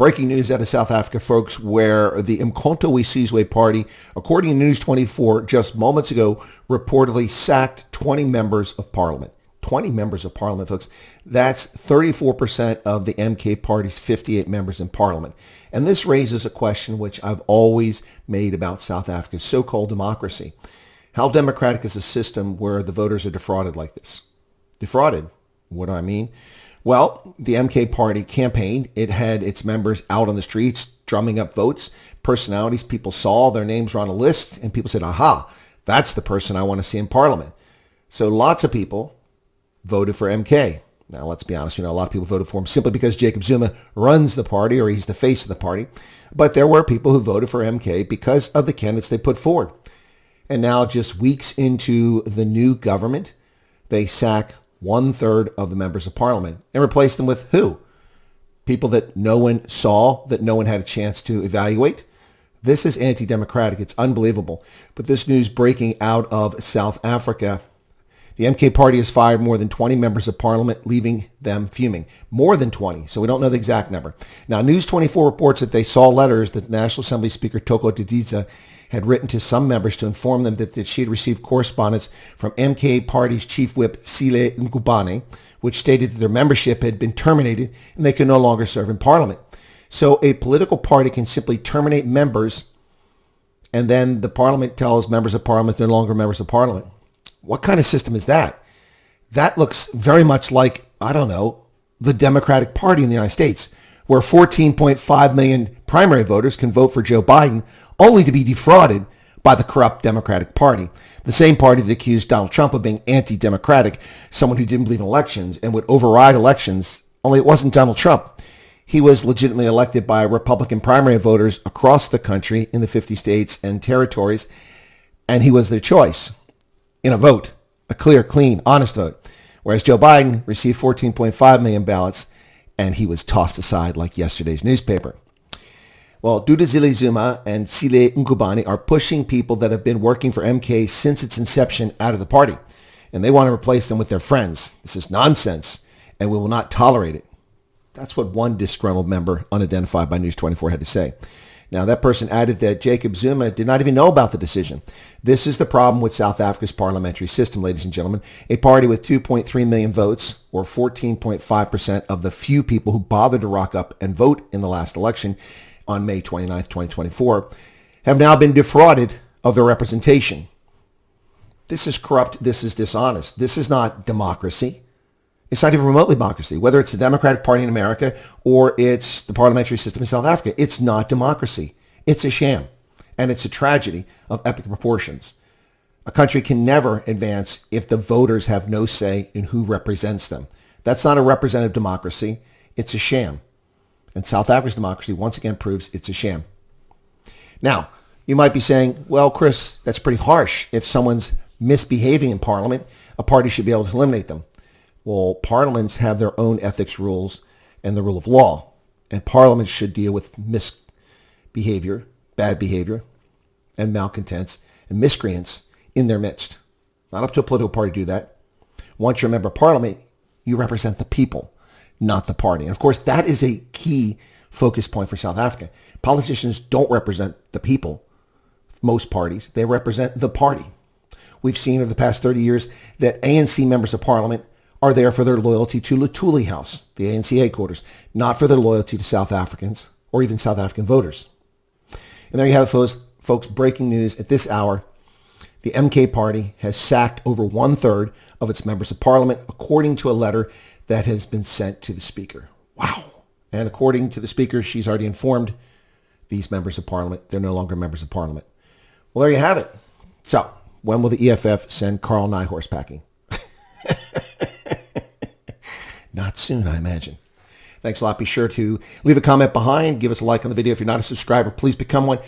Breaking news out of South Africa, folks, where the Umkhonto we Sizwe party, according to News 24, just moments ago, reportedly sacked 20 members of parliament. 20 members of parliament, folks. That's 34% of the MK party's 58 members in parliament. And this raises a question which I've always made about South Africa's so-called democracy. How democratic is a system where the voters are defrauded like this? Defrauded? What do I mean? Well, the MK party campaigned. It had its members out on the streets drumming up votes, personalities people saw, their names were on a list, and people said, aha, that's the person I want to see in parliament. So lots of people voted for MK. Now, let's be honest, a lot of people voted for him simply because Jacob Zuma runs the party or he's the face of the party. But there were people who voted for MK because of the candidates they put forward. And now, just weeks into the new government, they sack 1/3 of the members of parliament and replace them with who? People that no one saw, that no one had a chance to evaluate. This is anti-democratic. It's unbelievable. But this news breaking out of South Africa, the MK party has fired more than 20 members of parliament, leaving them fuming. More than 20, so we don't know the exact number. Now, News 24 reports that they saw letters that National Assembly Speaker Toko Didiza had written to some members to inform them that she had received correspondence from MK party's chief whip, Sile Ngubane, which stated that their membership had been terminated and they could no longer serve in parliament. So a political party can simply terminate members, and then the parliament tells members of parliament they're no longer members of parliament. What kind of system is that? That looks very much like, the Democratic Party in the United States, where 14.5 million primary voters can vote for Joe Biden, only to be defrauded by the corrupt Democratic Party, the same party that accused Donald Trump of being anti-democratic, someone who didn't believe in elections and would override elections, only it wasn't Donald Trump. He was legitimately elected by Republican primary voters across the country in the 50 states and territories, and he was their choice in a vote, a clear, clean, honest vote, whereas Joe Biden received 14.5 million ballots, and he was tossed aside like yesterday's newspaper. Well, Duduzile Zuma and Sile Ngubane are pushing people that have been working for MK since its inception out of the party, and they want to replace them with their friends. This is nonsense, and we will not tolerate it. That's what one disgruntled member, unidentified by News 24, had to say. Now, that person added that Jacob Zuma did not even know about the decision. This is the problem with South Africa's parliamentary system, ladies and gentlemen. A party with 2.3 million votes, or 14.5% of the few people who bothered to rock up and vote in the last election on May 29th, 2024, have now been defrauded of their representation. This is corrupt. This is dishonest. This is not democracy. It's not even remotely democracy, whether it's the Democratic Party in America or it's the parliamentary system in South Africa. It's not democracy. It's a sham, and it's a tragedy of epic proportions. A country can never advance if the voters have no say in who represents them. That's not a representative democracy. It's a sham. And South Africa's democracy once again proves it's a sham. Now, you might be saying, well, Chris, that's pretty harsh. If someone's misbehaving in parliament, a party should be able to eliminate them. Well, parliaments have their own ethics rules and the rule of law, and parliaments should deal with misbehavior, bad behavior, and malcontents and miscreants in their midst. Not up to a political party to do that. Once you're a member of parliament, you represent the people, not the party. And of course, that is a key focus point for South Africa. Politicians don't represent the people, most parties. They represent the party. We've seen over the past 30 years that ANC members of parliament are there for their loyalty to Luthuli House, the ANC headquarters, not for their loyalty to South Africans or even South African voters. And there you have it, folks. Breaking news at this hour. The MK party has sacked over 1/3 of its members of parliament, according to a letter that has been sent to the speaker. Wow. And according to the speaker, she's already informed these members of parliament they're no longer members of parliament. Well, there you have it. So, when will the EFF send Carl Nyhorst packing? Not soon, I imagine. Thanks a lot. Be sure to leave a comment behind. Give us a like on the video. If you're not a subscriber, please become one.